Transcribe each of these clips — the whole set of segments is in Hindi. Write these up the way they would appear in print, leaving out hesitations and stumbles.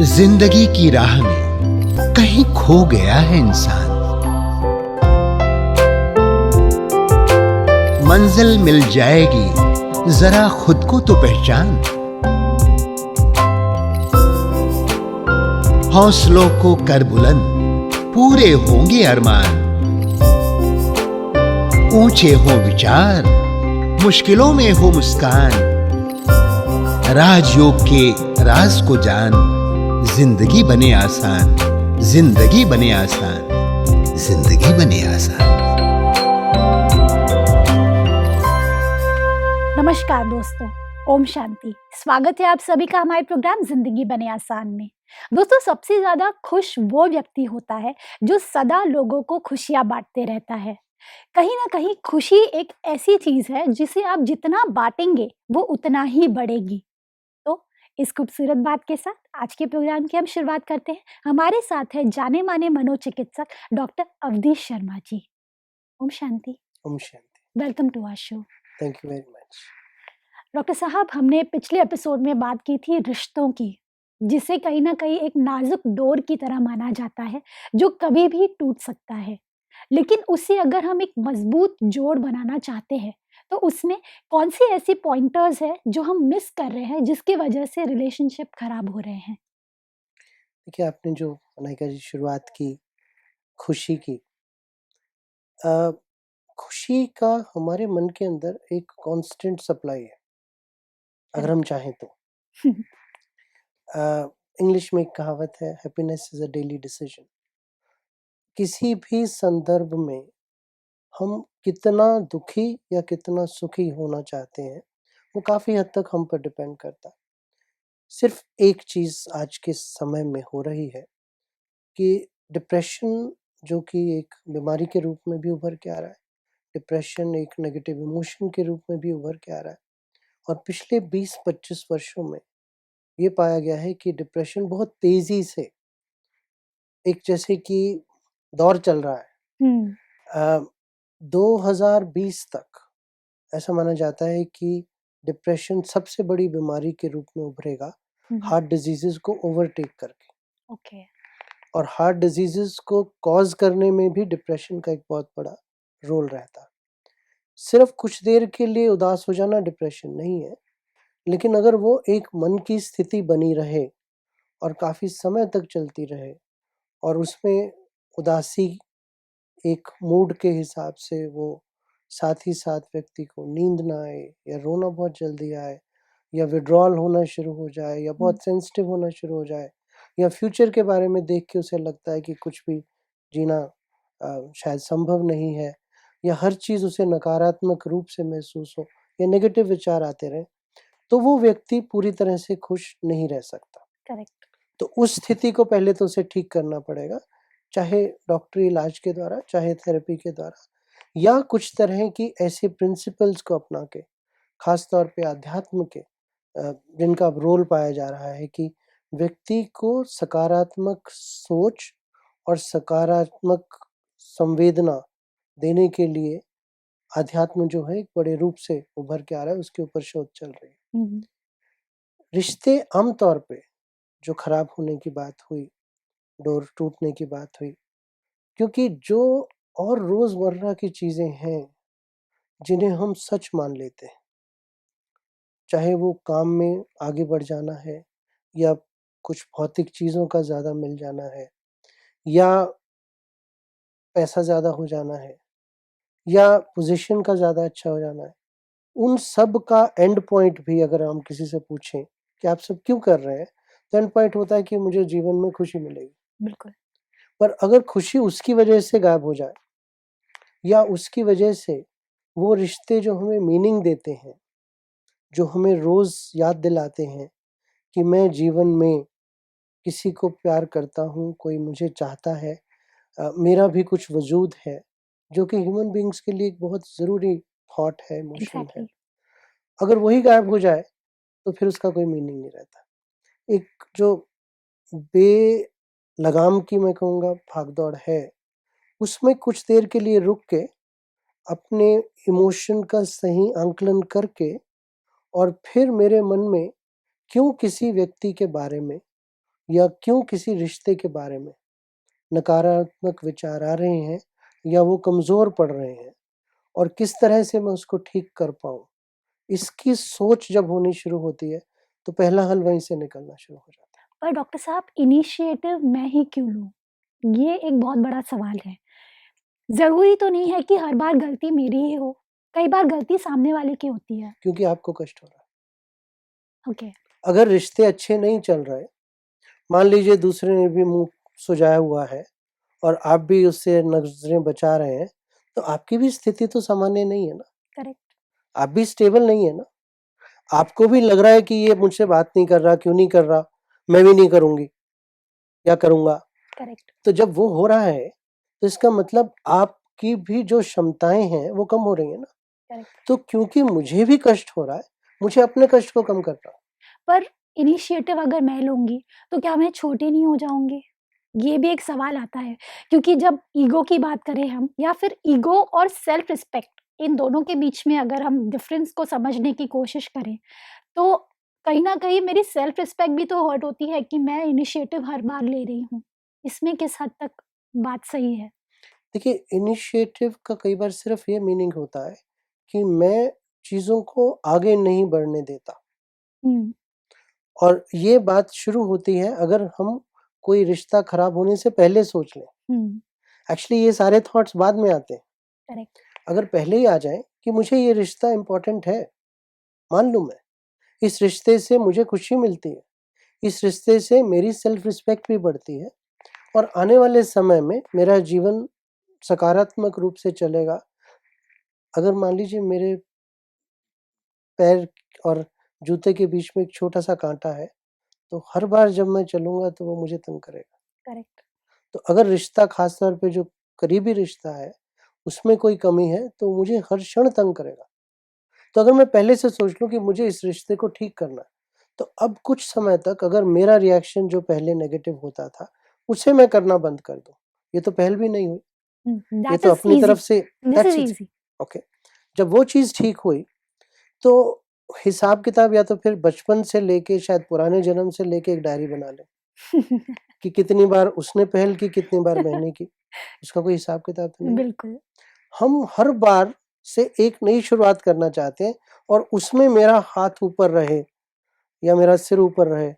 जिंदगी की राह में कहीं खो गया है इंसान। मंजिल मिल जाएगी, जरा खुद को तो पहचान। हौसलों को कर बुलंद, पूरे होंगे अरमान। ऊंचे हो विचार, मुश्किलों में हो मुस्कान। राजयोग के राज को जान, जिंदगी बने आसान, जिंदगी बने आसान, जिंदगी बने आसान। नमस्कार दोस्तों, ओम शांति। स्वागत है आप सभी का हमारे प्रोग्राम जिंदगी बने आसान में। दोस्तों, सबसे ज्यादा खुश वो व्यक्ति होता है जो सदा लोगों को खुशियां बांटते रहता है। कहीं ना कहीं खुशी एक ऐसी चीज है जिसे आप जितना बांटेंगे वो उतना ही बढ़ेगी। तो इस खूबसूरत बात के साथ आज के प्रोग्राम की हम शुरुआत करते हैं। हमारे साथ है जाने माने मनोचिकित्सक डॉक्टर अवधेश शर्मा जी। ओम शांति। ओम शांति। Welcome to our show. Thank you very much. Doctor साहब, हमने पिछले एपिसोड में बात की थी रिश्तों की, जिसे कहीं ना कहीं एक नाजुक डोर की तरह माना जाता है जो कभी भी टूट सकता है। लेकिन उसे अगर हम एक मजबूत जोड़ बनाना चाहते हैं तो उसमें कौन सी ऐसी पॉइंटर्स है जो हम मिस कर रहे हैं जिसकी वजह से रिलेशनशिप खराब हो रहे हैं? देखिए, आपने जो अनायका जी शुरुआत की खुशी की, अ, खुशी का हमारे मन के अंदर एक कांस्टेंट सप्लाई है, अगर हम चाहें तो। इंग्लिश में एक कहावत है, happiness is a daily decision. किसी भी संदर्भ में हम कितना दुखी या कितना सुखी होना चाहते हैं, वो काफी हद तक हम पर डिपेंड करता है। सिर्फ एक चीज आज के समय में हो रही है कि डिप्रेशन, जो कि एक बीमारी के रूप में भी उभर के आ रहा है, डिप्रेशन एक नेगेटिव इमोशन के रूप में भी उभर के आ रहा है। और पिछले 20-25 वर्षों में ये पाया गया है कि डिप्रेशन बहुत तेजी से, एक जैसे कि दौर चल रहा है, हम्म। 2020 तक ऐसा माना जाता है कि डिप्रेशन सबसे बड़ी बीमारी के रूप में उभरेगा, हार्ट डिजीजेस को ओवरटेक करके। ओके। और हार्ट डिजीजेस को कॉज करने में भी डिप्रेशन का एक बहुत बड़ा रोल रहता है। सिर्फ कुछ देर के लिए उदास हो जाना डिप्रेशन नहीं है, लेकिन अगर वो एक मन की स्थिति बनी रहे और काफी समय तक चलती रहे और उसमें उदासी एक मूड के हिसाब से वो साथ ही साथ व्यक्ति को नींद ना आए या रोना बहुत जल्दी आए या विड्रॉल होना शुरू हो जाए या बहुत सेंसिटिव होना शुरू हो जाए या फ्यूचर के बारे में देख के उसे लगता है कि कुछ भी जीना शायद संभव नहीं है, या हर चीज़ उसे नकारात्मक रूप से महसूस हो या नेगेटिव विचार आते रहे, तो वो व्यक्ति पूरी तरह से खुश नहीं रह सकता। करेक्ट। तो उस स्थिति को पहले तो उसे ठीक करना पड़ेगा, चाहे डॉक्टरी इलाज के द्वारा, चाहे थेरेपी के द्वारा, या कुछ तरह की ऐसे प्रिंसिपल्स को अपना के, खास तौर पे अध्यात्म के, जिनका अब रोल पाया जा रहा है कि व्यक्ति को सकारात्मक सोच और सकारात्मक संवेदना देने के लिए अध्यात्म जो है एक बड़े रूप से उभर के आ रहा है, उसके ऊपर शोध चल रही है। रिश्ते आमतौर पे जो खराब होने की बात हुई, डोर टूटने की बात हुई, क्योंकि जो और रोजमर्रा की चीजें हैं जिन्हें हम सच मान लेते हैं, चाहे वो काम में आगे बढ़ जाना है या कुछ भौतिक चीजों का ज्यादा मिल जाना है या पैसा ज्यादा हो जाना है या पोजीशन का ज्यादा अच्छा हो जाना है, उन सब का एंड पॉइंट भी अगर हम किसी से पूछें कि आप सब क्यों कर रहे हैं, तो एंड पॉइंट होता है कि मुझे जीवन में खुशी मिलेगी। बिल्कुल। पर अगर खुशी उसकी वजह से गायब हो जाए या उसकी वजह से वो रिश्ते जो हमें मीनिंग देते हैं, जो हमें रोज याद दिलाते हैं कि मैं जीवन में किसी को प्यार करता हूँ, कोई मुझे चाहता है, मेरा भी कुछ वजूद है, जो कि ह्यूमन बींग्स के लिए एक बहुत ज़रूरी थॉट है, इमोशन है, एग्जैक्टली। अगर वही गायब हो जाए तो फिर उसका कोई मीनिंग नहीं रहता। एक जो बेलगाम की मैं कहूँगा भाग-दौड़ है, उसमें कुछ देर के लिए रुक के अपने इमोशन का सही आंकलन करके और फिर मेरे मन में क्यों किसी व्यक्ति के बारे में या क्यों किसी रिश्ते के बारे में नकारात्मक विचार आ रहे हैं या वो कमज़ोर पड़ रहे हैं और किस तरह से मैं उसको ठीक कर पाऊँ। इसकी सोच जब होनी शुरू होती है, तो पहला हल वहीं से निकलना शुरू हो जाता है। पर डॉक्टर साहब, इनिशिएटिव मैं ही क्यों लूँ? ये एक बहुत बड़ा सवाल है। ज़रूरी तो नहीं है कि हर बार गलती मेरी ही हो, कई बार गलती सामने वाले की होती है। क्योंकि आपको कष्ट हो रहा है। ओके। अगर रिश्ते अच्छे नहीं चल रहे, मान लीजिए दूसरे ने भी मुँह सुजाया हुआ है और आप भी उससे नज़रें बचा रहे हैं, तो आपकी भी स्थिति तो सामान्य नहीं है ना, करेक्ट, आप भी स्टेबल नहीं है ना। आपको भी लग रहा है कि ये मुझसे बात नहीं कर रहा, क्यों नहीं कर रहा? मैं भी नहीं करूँगी या करूँगा। करेक्ट, तो जब वो हो रहा है, तो इसका मतलब आपकी भी जो क्षमताएँ हैं, वो कम हो रही हैं ना। करेक्ट। तो क्योंकि मुझे भी कष्ट हो रहा है, मुझे अपने कष्ट को कम करना है। पर इनिशिएटिव अगर मैं लूँगी, तो क्या मैं छोटी नहीं हो जाऊँगी? ये भी एक सवाल आता है, क्योंकि जब ईगो की बात करें हम या फिर ईगो और सेल्फ रिस्पेक्ट, इन दोनों के बीच में अगर हम डिफरेंस को समझने की कोशिश करें, तो कहीं न कहीं मेरी सेल्फ रिस्पेक्ट भी तो हर्ट होती है कि मैं इनिशिएटिव हर बार ले रही हूँ। इसमें किस हद तक बात सही है? देखिए, इनिशिएटिव का कई बार सिर्फ़ ये मीनिंग होता है कि मैं चीज़ों को आगे नहीं बढ़ने देता हुँ, और ये बात शुरू होती है अगर हम कोई रिश्ता खराब होने से पहले सोच लें। हुँ, एक्चुअली ये सारे थॉट्स बाद में आते हैं। करेक्ट, अगर पहले ही आ जाएँ कि मुझे ये रिश्ता इम्पोर्टेंट है, मान लूँ मैं, इस रिश्ते से मुझे खुशी मिलती है, इस रिश्ते से मेरी सेल्फ रिस्पेक्ट भी बढ़ती है और आने वाले समय में मेरा जीवन सकारात्मक रूप से चलेगा। अगर मान लीजिए मेरे पैर और जूते के बीच में एक छोटा-सा काँटा है, तो हर बार जब मैं चलूँगा तो वो मुझे तंग करेगा। करेक्ट। तो अगर रिश्ता ख़ास तौर पे जो करीबी रिश्ता है, उसमें कोई कमी है तो मुझे हर क्षण तंग करेगा। तो अगर मैं पहले से सोच लूँ कि मुझे इस रिश्ते को ठीक करना है, तो अब कुछ समय तक अगर मेरा रिएक्शन जो पहले नेगेटिव होता था, उसे मैं करना बंद कर दूँ। ये तो पहल भी नहीं हुई, हुँ, ये दैट तो इज़ अपनी ईज़ी, तरफ से this is that's easy. Easy. Okay. जब वो चीज़ ठीक हुई, तो हिसाब-किताब या तो फिर बचपन से लेके शायद पुराने जन्म से लेके एक डायरी बना लें, कि कितनी बार उसने पहल की, कितनी बार मैंने की। उसका कोई हिसाब-किताब तो नहीं है। बिल्कुल, हम हर बार से एक नई शुरुआत करना चाहते हैं और उसमें मेरा हाथ ऊपर रहे या मेरा सिर ऊपर रहे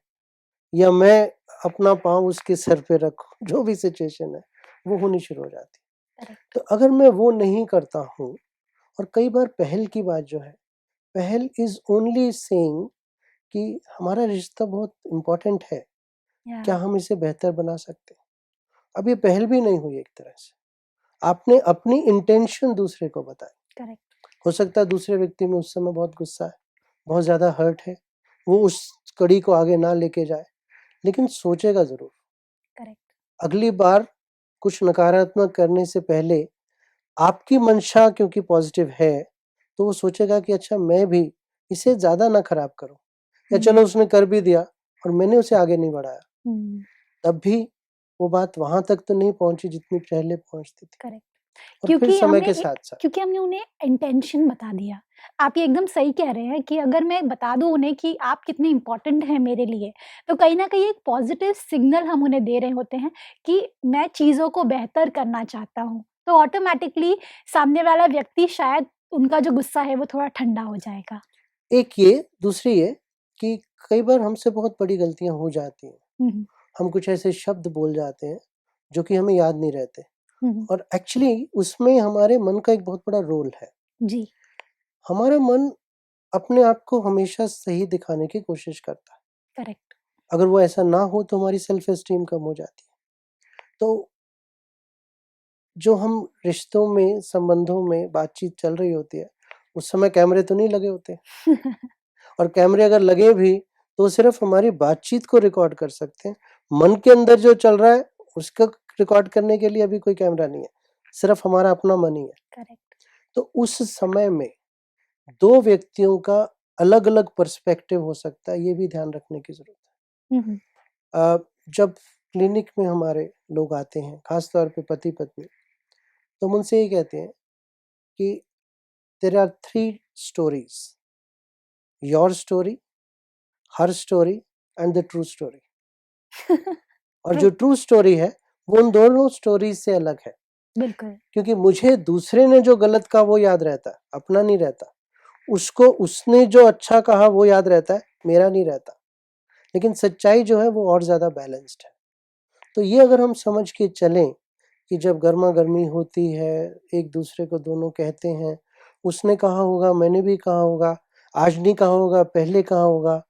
या मैं अपना पाँव उसके सर पे रखूँ, जो भी सिचुएशन है, वो होनी शुरू हो जाती है। करेक्ट। तो अगर मैं वो नहीं करता हूँ और कई बार पहल की बात जो है, पहल इज़ ओनली सेइंग कि हमारा रिश्ता बहुत इम्पोर्टेंट है, या क्या हम इसे बेहतर बना सकते हैं? अब ये पहल भी नहीं हुई एक तरह से। आपने अपनी इंटेंशन दूसरे को बताई। करेक्ट, हो सकता है दूसरे व्यक्ति में उस समय बहुत गुस्सा है, बहुत ज़्यादा हर्ट है, वो उस कड़ी को आगे ना लेके जाए, लेकिन सोचेगा ज़रूर। करेक्ट। अगली बार कुछ नकारात्मक करने से पहले आपकी मंशा क्योंकि पॉज़िटिव है, तो वो सोचेगा कि अच्छा मैं भी इसे ज़्यादा ना खराब करूँ या चलो हुँ, उसने कर भी दिया और मैंने उसे आगे नहीं बढ़ाया, हुँ, तब भी वो बात वहाँ तक तो नहीं पहुँची जितनी पहले पहुँचती थी करेक्ट। और फिर समय के साथ-साथ क्योंकि हमने उन्हें इंटेंशन बता दिया। आप ये एकदम सही कह रहे हैं कि अगर मैं बता दूँ उन्हें कि आप कितने इम्पोर्टेंट हैं मेरे लिए, तो कहीं न कहीं एक पॉज़िटिव सिग्नल हम उन्हें दे रहे होते हैं कि मैं चीज़ों को बेहतर करना चाहता हूँ। तो ऑटोमैटिकली सामने वाला व्यक्ति शायद उनका जो गुस्सा है वो थोड़ा ठंडा हो जाएगा। एक ये, दूसरी ये कि कई बार हमसे बहुत बड़ी गलतियाँ हो जाती हैं। हुँ, हुँ, हम कुछ ऐसे शब्द बोल जाते हैं, जो कि हमें याद नहीं रहते हुँ, हुँ। और एक्चुअली उसमें हमारे मन का एक बहुत बड़ा रोल है। जी, हमारा मन अपने आप को हमेशा सही दिखाने की कोशिश करता है। करेक्ट। अगर वो ऐसा ना हो तो हमारी सेल्फ एस्टीम कम हो जाती है। तो जो हम रिश्तों में, संबंधों में बातचीत चल रही होती है, उस समय कैमरे तो नहीं लगे होते और कैमरे अगर लगे भी, तो सिर्फ़ हमारी बातचीत को रिकॉर्ड कर सकते हैं। मन के अंदर जो चल रहा है, उसका रिकॉर्ड करने के लिए अभी कोई कैमरा नहीं है, सिर्फ़ हमारा अपना मन ही है। करेक्ट। तो उस समय में 2 व्यक्तियों का अलग-अलग पर्सपेक्टिव हो सकता है, ये भी ध्यान रखने की ज़रूरत हुँ, हुँ, है। जब क्लिनिक में हमारे लोग आते हैं, ख़ास तौर पे पति-पत्नी, तो हम उनसे ये कहते हैं कि there are 3 stories, your story, her story and the true story. और ट्रू, जो ट्रू स्टोरी है वो उन दोनों स्टोरीज से अलग है, बिल्कुल। क्योंकि मुझे दूसरे ने जो गलत कहा वो याद रहता है, अपना नहीं रहता। उसको उसने जो अच्छा कहा वो याद रहता है, मेरा नहीं रहता। लेकिन सच्चाई जो है वो और ज़्यादा बैलेंस्ड है। तो ये अगर हम समझ के चलें कि जब गर्मा-गर्मी होती है, एक दूसरे को दोनों कहते हैं, उसने कहा होगा, मैंने भी कहा होगा, आज नहीं कहा होगा, पहले कहा होगा,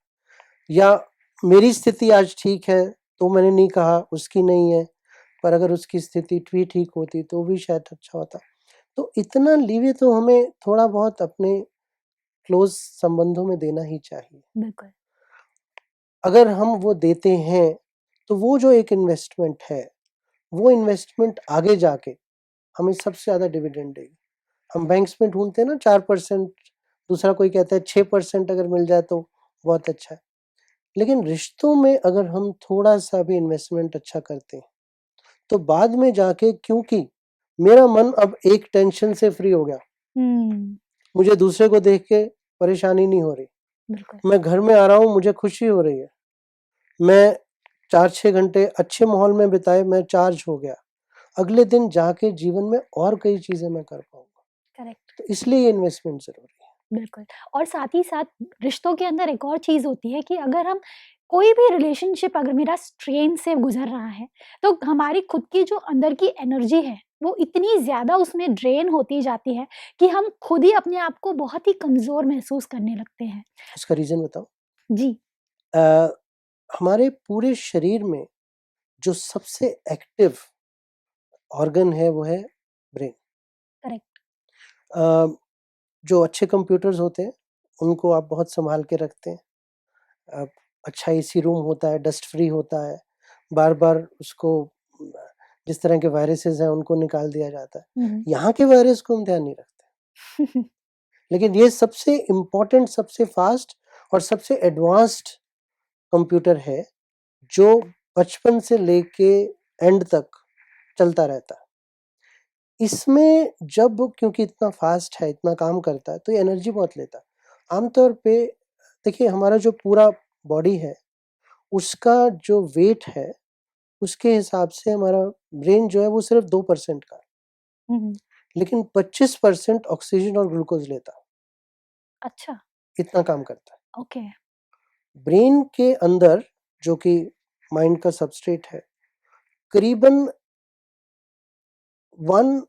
या मेरी स्थिति आज ठीक है, तो मैंने नहीं कहा, उसकी नहीं है, पर अगर उसकी स्थिति भी ठीक होती तो भी शायद अच्छा होता। तो इतना लीवे तो हमें थोड़ा बहुत अपने क्लोज़ संबंधों में देना ही चाहिए। बिल्कुल। अगर हम वो देते हैं, तो वो जो एक इन्वेस्टमेंट है, वो इन्वेस्टमेंट आगे जाके हमें सबसे ज़्यादा डिविडेंड देगी। हम बैंक्स में ढूँढते हैं ना 4%, दूसरा कोई कहता है 6% अगर मिल जाए तो बहुत अच्छा है। लेकिन रिश्तों में अगर हम थोड़ा-सा भी इन्वेस्टमेंट अच्छा करते हैं, तो बाद में जाके, क्योंकि मेरा मन अब एक टेंशन से फ्री हो गया, हुँ, मुझे दूसरे को देख के परेशानी नहीं हो रही। बिल्कुल। मैं घर में आ रहा हूँ, मुझे खुशी हो रही है। मैं 4-6 घंटे अच्छे माहौल में बिताए, मैं चार्ज हो गया। अगले दिन जाके जीवन में और कई चीज़ें मैं कर पाऊँगा। करेक्ट, तो इसलिए ये इन्वेस्टमेंट ज़रूरी है। बिल्कुल। और साथ ही साथ रिश्तों के अंदर एक और चीज़ होती है कि अगर हम कोई भी रिलेशनशिप अगर मेरा स्ट्रेन से गुज़र रहा है, तो हमारी खुद की जो अंदर की एनर्जी है, वो इतनी ज़्यादा उसमें ड्रेन होती जाती है कि हम खुद ही अपने आप को बहुत ही कमज़ोर महसूस करने लगते हैं। इसका रीज़न बताऊँ? जी, अ, हमारे पूरे शरीर में जो सबसे एक्टिव ऑर्गन है वो है ब्रेन। करेक्ट। अ, जो अच्छे कंप्यूटर्स होते हैं, उनको आप बहुत सँभाल के रखते हैं। अ, अच्छा एसी रूम होता है, डस्ट फ्री होता है, बार-बार उसको जिस तरह के वायरसेस हैं उनको निकाल दिया जाता है। हुँ, हुँ। यहाँ के वायरस को हम ध्यान नहीं रखते। लेकिन ये सबसे इम्पोर्टेंट, सबसे फ़ास्ट और सबसे एडवांस्ड कंप्यूटर है, जो बचपन से लेके एंड तक चलता रहता है। इसमें जब, क्योंकि इतना फ़ास्ट है, इतना काम करता है, तो ये एनर्जी बहुत लेता है। आमतौर पे देखिए, हमारा जो पूरा बॉडी है, उसका जो वेट है, उसके हिसाब से हमारा ब्रेन जो है वो सिर्फ़ 2% का है, हुँ, हुँ। लेकिन 25% ऑक्सीजन और ग्लूकोज़ लेता है, अच्छा, इतना काम करता है। ओके। ब्रेन के अंदर, जो कि माइंड का सबस्ट्रेट है, करीबन 1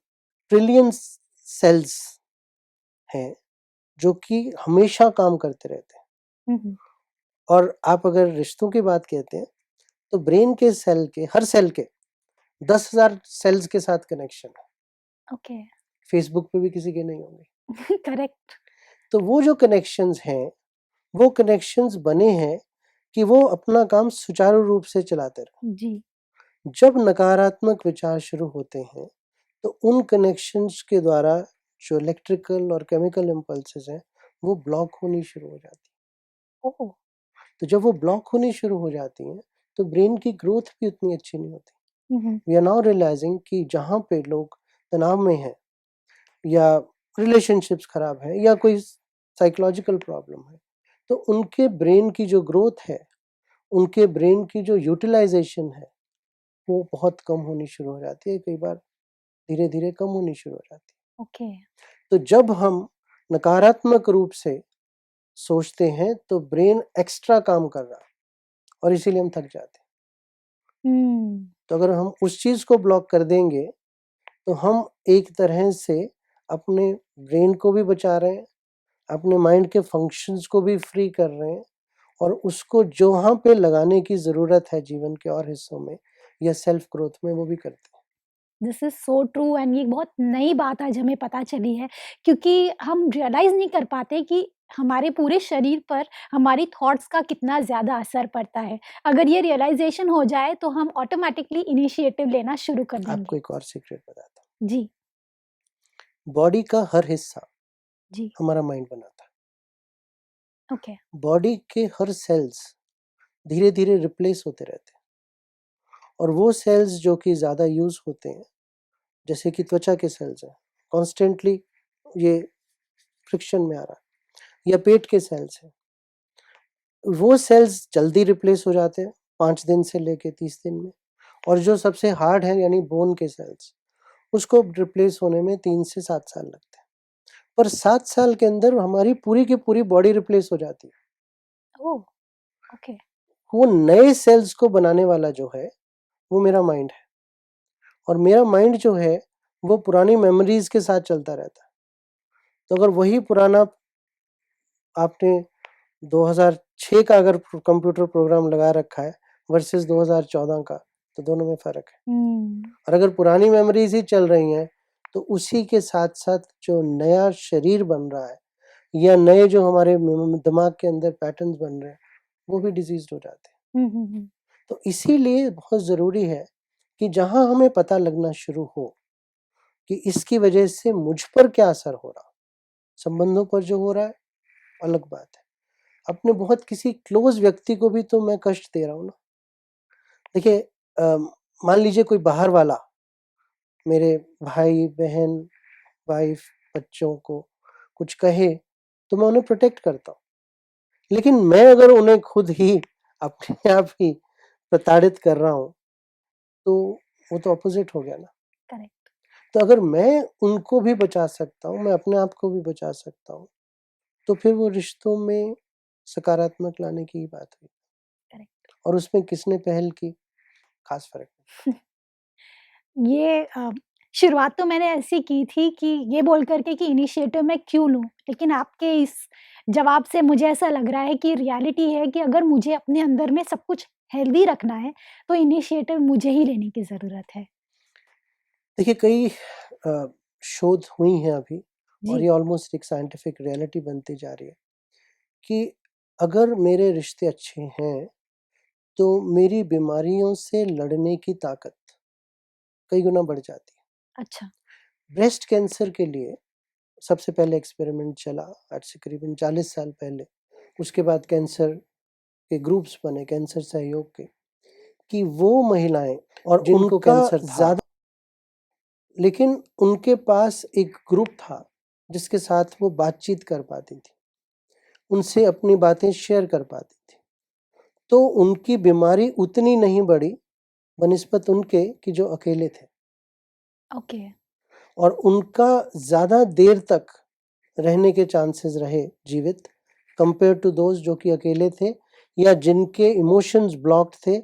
ट्रिलियन सेल्स हैं, जो कि हमेशा काम करते रहते हैं। हुँ, हुँ। और आप अगर रिश्तों की बात कहते हैं, तो ब्रेन के सेल के, हर सेल के 10,000 सेल्स के साथ कनेक्शन है। ओके, फेसबुक पे भी किसी के नहीं होंगे। करेक्ट। तो वो जो कनेक्शंस हैं, वो कनेक्शंस बने हैं कि वो अपना काम सुचारू रूप से चलाते रहें। जी। जब नकारात्मक विचार शुरू होते हैं, तो उन कनेक्शंस के द्वारा जो इलेक्ट्रिकल और केमिकल इम्पल्सेस हैं, वो ब्लॉक होनी शुरू हो जाती हैं। ओह! तो जब वो ब्लॉक होनी शुरू हो जाती हैं, तो ब्रेन की ग्रोथ भी उतनी अच्छी नहीं होती। हुँ, हुँ। वी आर नाउ रियलाइजिंग कि जहाँ पे लोग तनाव में हैं, या रिलेशनशिप्स खराब है, या कोई साइकोलॉजिकल प्रॉब्लम है, तो उनके ब्रेन की जो ग्रोथ है, उनके ब्रेन की जो यूटिलाइजेशन है, वो बहुत कम होनी शुरू हो जाती है, कई बार धीरे-धीरे कम होनी शुरू हो जाती है। ओके। तो जब हम नकारात्मक रूप से सोचते हैं, तो ब्रेन एक्स्ट्रा काम कर रहा है, और इसीलिए हम थक जाते हैं। हुँ, तो अगर हम उस चीज़ को ब्लॉक कर देंगे, तो हम एक तरह से अपने ब्रेन को भी बचा रहे हैं, अपने माइंड के फंक्शंस को भी फ्री कर रहे हैं, और उसको जहाँ पे लगाने की ज़रूरत है जीवन के और हिस्सों में, या सेल्फ ग्रोथ में, वो भी करते हैं। This is so true and ये बहुत नई बात आज हमें पता चली है क्योंकि हम रियलाइज़ नहीं कर पाते कि हमारे पूरे शरीर पर हमारी थॉट्स का कितना ज़्यादा असर पड़ता है। अगर ये रियलाइज़ेशन हो जाए तो हम ऑटोमैटिकली इनिशिएटिव लेना शुरू कर आपको देंगे। एक और सीक्रेट बताता जी, हूँ। बॉडी का हर हिस्सा जी, हमारा माइंड बनाता है। ओके, बॉडी के हर सेल्स धीरे-धीरे रिप्लेस होते रहते हैं, और वो सेल्स जो कि ज़्यादा यूज़ होते हैं, जैसे कि त्वचा के सेल्स हैं, कॉन्स्टेंटली ये फ्रिक्शन में आ रहा है, या पेट के सेल्स हैं, वो सेल्स जल्दी रिप्लेस हो जाते हैं, 5 दिन से लेके 30 दिन में, और जो सबसे हार्ड है यानी बोन के सेल्स, उसको रिप्लेस होने में 3 से 7 साल लगते हैं। पर 7 साल के अंदर हमारी पूरी की पूरी बॉडी रिप्लेस हो जाती है। ओह! ओके। वो नए सेल्स को बनाने वाला जो है, वो मेरा माइंड है, और मेरा माइंड जो है, वो पुरानी मेमोरीज़ के साथ चलता रहता है। तो अगर वही पुराना आपने 2006 का अगर कंप्यूटर प्रोग्राम लगा रखा है वर्सेस 2014 का, तो दोनों में फ़र्क है। और अगर पुरानी मेमोरीज़ ही चल रही हैं, तो उसी के साथ-साथ जो नया शरीर बन रहा है या नए जो हमारे दिमाग के अंदर पैटर्न्स बन रहे हैं, वो भी डिज़ीज़्ड हो जाते हैं। तो इसीलिए बहुत ज़रूरी है कि जहाँ हमें पता लगना शुरू हो कि इसकी वजह से मुझ पर क्या असर हो रहा, संबंधों पर जो हो रहा है, अलग बात है। अपने बहुत किसी क्लोज़ व्यक्ति को भी तो मैं कष्ट दे रहा हूँ ना। देखिए मान लीजिए कोई बाहर वाला मेरे भाई-बहन, वाइफ़, बच्चों को कुछ कहे, तो मैं उन्हें प्रोटेक्ट करता हूँ। लेकिन मैं अगर उन्हें खुद ही अपने आप ही प्रताड़ित कर रहा हूँ, तो वो तो अपोज़िट हो गया ना। करेक्ट। तो अगर मैं उनको भी बचा सकता हूँ, मैं अपने आप को भी बचा सकता हूँ, तो फिर वो रिश्तों में सकारात्मक लाने की ही बात हुई। करेक्ट। और उसमें किसने पहल की, ख़ास फ़र्क नहीं। ये शुरुआत तो मैंने ऐसी की थी कि ये बोल कर के कि इनिशिएटिव मैं क्यों लूँ? लेकिन आपके इस जवाब से मुझे ऐसा लग रहा है कि रियलिटी है कि अगर मुझे अपने अंदर में सब कुछ हेल्दी रखना है, तो इनिशिएटिव मुझे ही लेने की ज़रूरत है। देखिए कई शोध हुई हैं अभी, और जी। ये ऑलमोस्ट एक साइंटिफिक रियलिटी बनती जा रही है कि अगर मेरे रिश्ते अच्छे हैं, तो मेरी बीमारियों से लड़ने की ताकत कई गुना बढ़ जाती है। अच्छा। ब्रेस्ट कैंसर के लिए सबसे पहले एक्सपेरिमेंट चला आज से करीबन 40 साल पहले। उसके बाद कैंसर के ग्रुप्स बने, कैंसर सहयोग के, कि वो महिलाएँ और जिनको कैंसर था ज़्यादा, लेकिन उनके पास एक ग्रुप था जिसके साथ वो बातचीत कर पाती थी, उनसे अपनी बातें शेयर कर पाती थी। तो उनकी बीमारी उतनी नहीं बढ़ी बनिस्बत उनके कि जो अकेले थे, ओके। और उनका ज़्यादा देर तक रहने के चांसेस रहे जीवित कंपेयर टू दोज जो कि अकेले थे, या जिनके इमोशंस ब्लॉक्ड थे,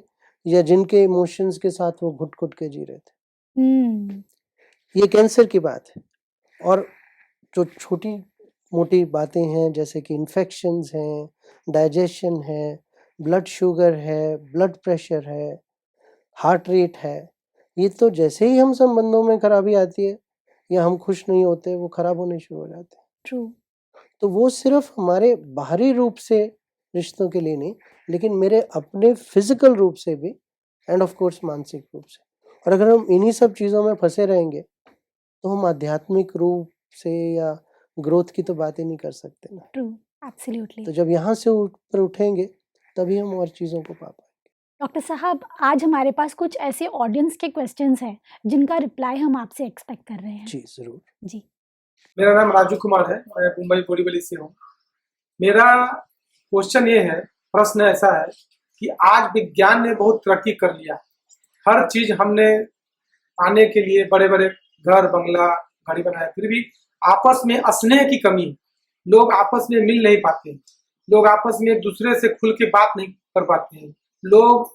या जिनके इमोशंस के साथ वो घुट-घुट के जी रहे थे। हुँ। ये कैंसर की बात है। और जो छोटी-मोटी बातें हैं जैसे कि इन्फेक्शंस हैं, डाइजेशन है, ब्लड शुगर है, ब्लड प्रेशर है, हार्ट रेट है, ये तो जैसे ही हम संबंधों में खराबी आती है या हम खुश नहीं होते, वो खराब होने शुरू हो जाते हैं। ट्रू। तो वो सिर्फ हमारे बाहरी रूप से रिश्तों के लिए नहीं, लेकिन मेरे अपने फिजिकल रूप से भी, एंड ऑफ कोर्स मानसिक रूप से। और अगर हम इन्हीं सब चीज़ों में फंसे रहेंगे, तो हम आध्यात्मिक रूप से या ग्रोथ की तो बात ही नहीं कर सकते ना। ट्रू। एब्सोल्युटली। तो जब यहाँ से ऊपर उठेंगे, तभी हम और चीज़ों को पा पाएंगे। डॉक्टर साहब, आज हमारे पास कुछ ऐसे ऑडियंस के क्वेश्चंस हैं, जिनका रिप्लाई हम आपसे एक्सपेक्ट कर रहे हैं। जी, ज़रूर। जी। मेरा नाम राजू कुमार है, मैं मुंबई बोरीवली से हूँ। मेरा क्वेश्चन ये है, प्रश्न ऐसा है कि आज विज्ञान ने बहुत तरक्की कर लिया। हर चीज हमने पाने के लिए बड़े बड़े घर बंगला गाड़ी बनाया, फिर भी आपस में स्नेह की कमी है। लोग आपस में मिल नहीं पाते, लोग आपस में एक दूसरे से खुल के बात नहीं कर पाते हैं, लोग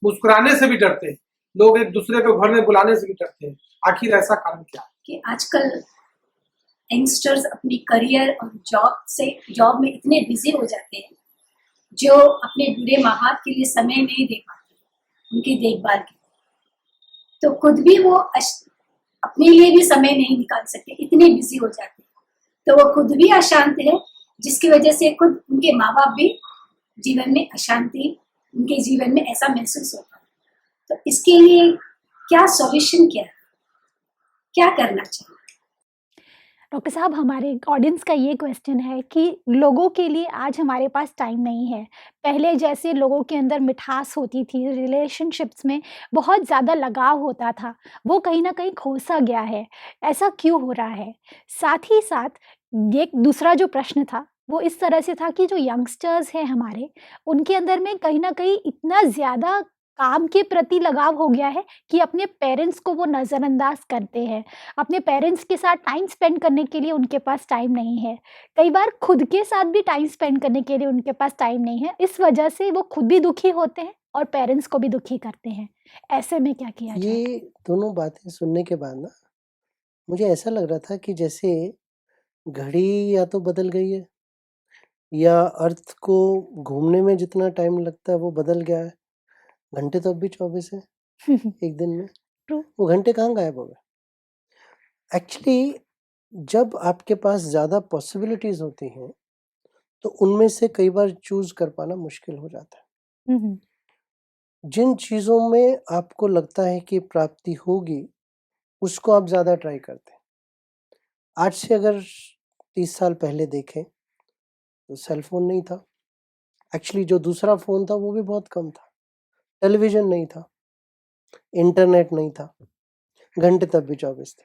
मुस्कुराने से भी डरते हैं, लोग एक दूसरे को घर में बुलाने से भी डरते हैं। आखिर ऐसा कारण क्या है? कि आजकल यंगस्टर्स अपनी करियर और जॉब में इतने बिजी हो जाते हैं, जो अपने बूढ़े माँ बाप के लिए समय नहीं दे पाते उनकी देखभाल के लिए। तो खुद भी वो अपने लिए भी समय नहीं निकाल सकते, इतने बिजी हो जाते हैं। तो वो खुद भी अशांत है, जिसकी वजह से खुद उनके माँ बाप भी जीवन में अशांति, उनके जीवन में ऐसा महसूस होता है। तो इसके लिए क्या सॉल्यूशन, क्या करना चाहिए? डॉक्टर साहब, हमारे ऑडियंस का ये क्वेश्चन है कि लोगों के लिए आज हमारे पास टाइम नहीं है। पहले जैसे लोगों के अंदर मिठास होती थी, रिलेशनशिप्स में बहुत ज़्यादा लगाव होता था, वो कहीं न कहीं खो-सा गया है। ऐसा क्यों हो रहा है? साथ ही साथ ये दूसरा जो प्रश्न था वो इस तरह से था कि जो यंगस्टर्स हैं हमारे, उनके अंदर में कहीं न कहीं इतना ज़्यादा काम के प्रति लगाव हो गया है कि अपने पेरेंट्स को वो नज़रअंदाज करते हैं। अपने पेरेंट्स के साथ टाइम स्पेंड करने के लिए उनके पास टाइम नहीं है। कई बार खुद के साथ भी टाइम स्पेंड करने के लिए उनके पास टाइम नहीं है। इस वजह से वो खुद भी दुखी होते हैं और पेरेंट्स को भी दुखी करते हैं। ऐसे में क्या किया जाए? ये दोनों बातें सुनने के बाद ना मुझे ऐसा लग रहा था कि जैसे घड़ी या तो बदल गई है या अर्थ को घूमने में जितना टाइम लगता है वो बदल गया है। घंटे तो अब भी 24 हैं एक दिन में। ट्रू। वो घंटे कहाँ गायब हो गए? एक्चुअली जब आपके पास ज़्यादा पॉसिबिलिटीज़ होती हैं, तो उनमें से कई बार चूज़ कर पाना मुश्किल हो जाता है। हुँ, हुँ। जिन चीज़ों में आपको लगता है कि प्राप्ति होगी, उसको आप ज़्यादा ट्राई करते हैं। आज से अगर 30 साल पहले देखें, तो सेल फ़ोन नहीं था। एक्चुअली जो दूसरा फ़ोन था वो भी बहुत कम था। टेलीविज़न नहीं था, इंटरनेट नहीं था, घंटे तब भी 24 थे।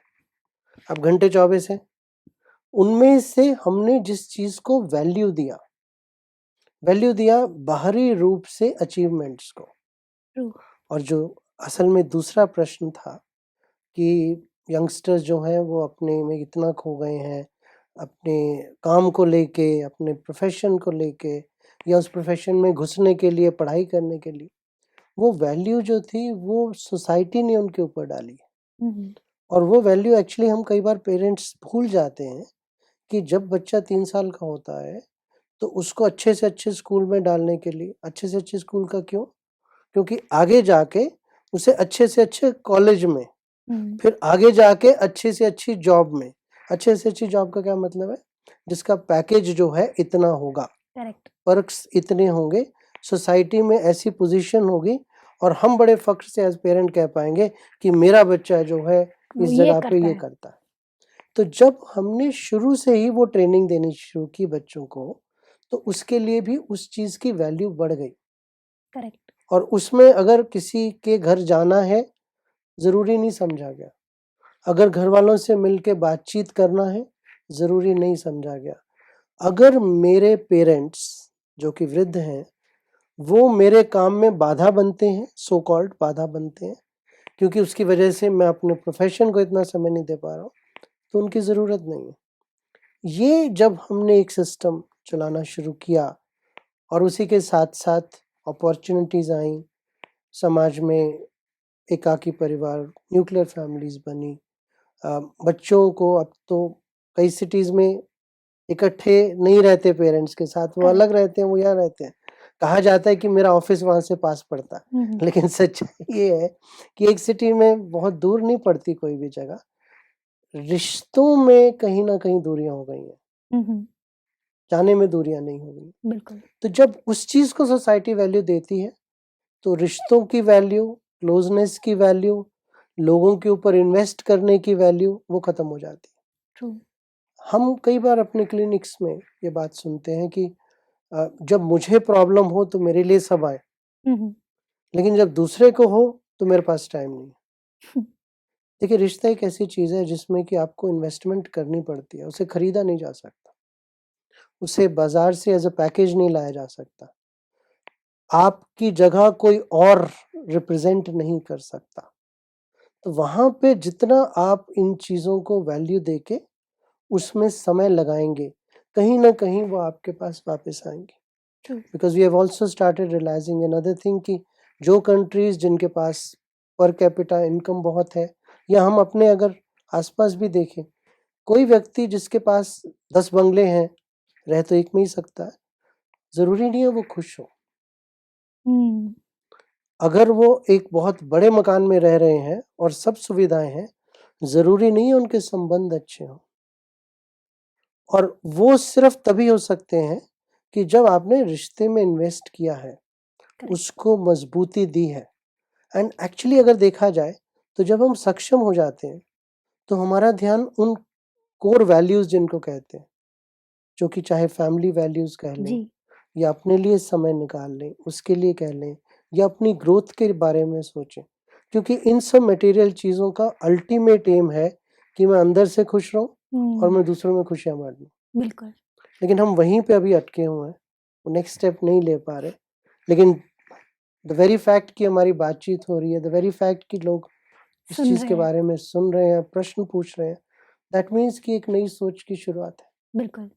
अब घंटे 24 हैं, उनमें से हमने जिस चीज़ को वैल्यू दिया बाहरी रूप से अचीवमेंट्स को। ट्रू। और जो असल में दूसरा प्रश्न था कि यंगस्टर्स जो हैं वो अपने में इतना खो गए हैं, अपने काम को लेके, अपने प्रोफ़ेशन को लेके या उस प्रोफ़ेशन में घुसने के लिए, पढ़ाई करने के लिए, वो वैल्यू जो थी वो सोसाइटी ने उनके ऊपर डाली है। हुँ, हुँ। और वो वैल्यू एक्चुअली हम कई बार पेरेंट्स भूल जाते हैं कि जब बच्चा 3 साल का होता है, तो उसको अच्छे से अच्छे स्कूल में डालने के लिए अच्छे से अच्छे स्कूल का क्यों? क्योंकि आगे जाके उसे अच्छे से अच्छे कॉलेज में, हुँ, फिर आगे जाके अच्छी से अच्छी जॉब में, अच्छे से अच्छी जॉब का क्या मतलब है? जिसका पैकेज जो है इतना होगा, करेक्ट। पर्क्स इतने होंगे, सोसाइटी में ऐसी पोज़ीशन होगी और हम बड़े फ़ख्र से एज़ पेरेंट कह पाएँगे कि मेरा बच्चा जो है वो इस ये जगह पे करता ये है। करता है। तो जब हमने शुरू से ही वो ट्रेनिंग देनी शुरू की बच्चों को, तो उसके लिए भी उस चीज़ की वैल्यू बढ़ गई। करेक्ट। और उसमें अगर किसी के घर जाना है, ज़रूरी नहीं समझा गया। अगर घरवालों से मिल के बातचीत करना है, ज़रूरी नहीं समझा गया। अगर मेरे पेरेंट्स जो कि वृद्ध हैं, वो मेरे काम में बाधा बनते हैं, सो कॉल्ड बाधा बनते हैं, क्योंकि उसकी वजह से मैं अपने प्रोफ़ेशन को इतना समय नहीं दे पा रहा हूँ, तो उनकी ज़रूरत नहीं है। ये जब हमने एक सिस्टम चलाना शुरू किया और उसी के साथ-साथ अपॉर्च्युनिटीज़ आईं, समाज में एकाकी परिवार, न्यूक्लियर फैमिलीज़ बनी। बच्चों को अब तो कई सिटीज़ में इकट्ठे नहीं रहते पेरेंट्स के साथ, वो अलग करेक्ट। रहते हैं, वो यहाँ रहते हैं। कहा जाता है कि मेरा ऑफ़िस वहाँ से पास पड़ता है, हुँ, हुँ। लेकिन सच्चाई ये है कि एक सिटी में बहुत दूर नहीं पड़ती कोई भी जगह। रिश्तों में कहीं न कहीं दूरियाँ हो गई हैं, हुँ, हुँ। जाने में दूरियाँ नहीं हो गई। बिल्कुल। तो जब उस चीज़ को सोसाइटी वैल्यू देती है, तो रिश्तों की वैल्यू, क्लोज़नेस की वैल्यू, लोगों के ऊपर इन्वेस्ट करने की वैल्यू, वो ख़त्म हो जाती है। ट्रू। हम कई बार अपने क्लिनिक्स में ये बात सुनते हैं कि जब मुझे प्रॉब्लम हो तो मेरे लिए सब आएँ, हुँ, हुँ। लेकिन जब दूसरे को हो तो मेरे पास टाइम नहीं है। हुँ, देखिए, रिश्ता एक ऐसी चीज़ है जिसमें कि आपको इन्वेस्टमेंट करनी पड़ती है, उसे खरीदा नहीं जा सकता, उसे बाज़ार से एज़ अ पैकेज नहीं लाया जा सकता। आपकी जगह कोई और रिप्रेज़ेंट नहीं कर सकता। तो वहाँ पे जितना आप इन चीज़ों को वैल्यू देके उसमें समय लगाएँगे, कहीं न कहीं वो आपके पास वापस आएँगे। True. Because we have also started realizing another thing कि जो कंट्रीज़ जिनके पास पर कैपिटा इनकम बहुत है, या हम अपने अगर आस-पास भी देखें, कोई व्यक्ति जिसके पास 10 बंगले हैं, रह तो एक में ही सकता है। ज़रूरी नहीं है वो खुश हो। हुँ, अगर वो एक बहुत बड़े मकान में रह रहे हैं और सब सुविधाएँ हैं, ज़रूरी नहीं है उनके संबंध अच्छे हों। और वो सिर्फ़ तभी हो सकते हैं कि जब आपने रिश्ते में इन्वेस्ट किया है, करेक्ट। उसको मज़बूती दी है। एंड एक्चुअली अगर देखा जाए, तो जब हम सक्षम हो जाते हैं, तो हमारा ध्यान उन कोर वैल्यूज़ जिनको कहते हैं, जो कि चाहे फैमिली वैल्यूज़ कह लें जी। या अपने लिए समय निकाल लें, उसके लिए कह लें या अपनी ग्रोथ के बारे में सोचें। क्योंकि इन सब मटेरियल चीज़ों का अल्टीमेट एम है कि मैं अंदर से खुश रहूँ और हुँ, मैं दूसरों में खुशियाँ बाँटूँ। बिल्कुल। लेकिन हम वहीं पे अभी अटके हुए हैं, वो नेक्स्ट स्टेप नहीं ले पा रहे। लेकिन द वेरी फैक्ट कि हमारी बातचीत हो रही है, द वेरी फैक्ट कि लोग इस सुन चीज़ रहे के हैं। बारे में सुन रहे हैं, प्रश्न पूछ रहे हैं, दैट मीन्स कि एक नई सोच की शुरुआत है। बिल्कुल।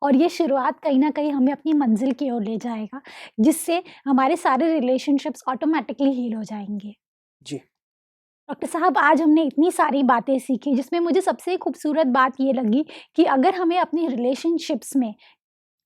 और ये शुरुआत कहीं न कहीं हमें अपनी मंज़िल की ओर ले जाएगा, जिससे हमारे सारे रिलेशनशिप्स ऑटोमैटिकली हील हो जाएँगे। जी। डॉक्टर साहब, आज हमने इतनी सारी बातें सीखी, जिसमें मुझे सबसे खूबसूरत बात ये लगी कि अगर हमें अपनी रिलेशनशिप्स में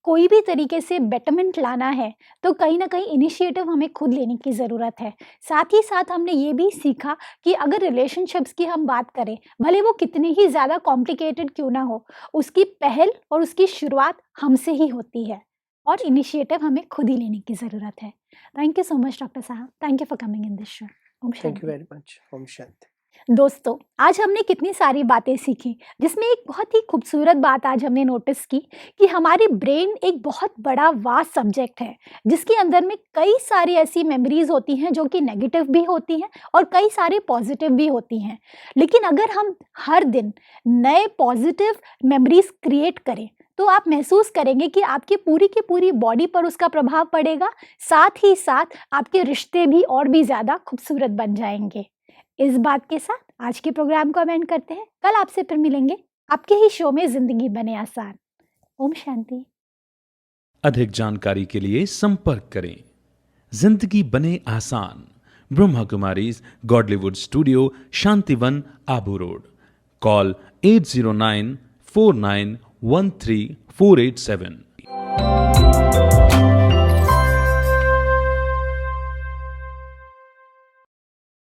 कोई भी तरीके से बेटरमेंट लाना है, तो कहीं न कहीं इनिशिएटिव हमें खुद लेने की ज़रूरत है। साथ ही साथ हमने ये भी सीखा कि अगर रिलेशनशिप्स की हम बात करें, भले वो कितनी ही ज़्यादा कॉम्प्लिकेटेड क्यों ना हो, उसकी पहल और उसकी शुरुआत हमसे ही होती है और इनिशिएटिव हमें खुद ही लेने की ज़रूरत है। Thank you so much doctor साहब। Thank you for coming in this show. ओम थैंक शांति। You very much. ओम शांति। दोस्तों, आज हमने कितनी सारी बातें सीखी, जिसमें एक बहुत ही खूबसूरत बात आज हमने नोटिस की कि हमारी ब्रेन एक बहुत बड़ा वास्ट सब्जेक्ट है, जिसके अंदर में कई सारी ऐसी मेमोरीज होती हैं जो कि नेगेटिव भी होती हैं और कई सारी पॉजिटिव भी होती हैं। लेकिन अगर हम हर दिन नए पॉजिटिव मेमोरीज क्रिएट करें, तो आप महसूस करेंगे कि आपकी पूरी की पूरी बॉडी पर उसका प्रभाव पड़ेगा, साथ ही साथ आपके रिश्ते भी और भी ज़्यादा खूबसूरत बन जाएंगे। इस बात के साथ आज के प्रोग्राम को हम एंड करते हैं। कल आपसे फिर मिलेंगे आपके ही शो में जिंदगी बने आसान। ओम शांति। अधिक जानकारी के लिए संपर्क करें। जिंदगी बने आसान, Brahma Kumaris Godlywood studio, Shantivan, Abu road. Call 80949134887।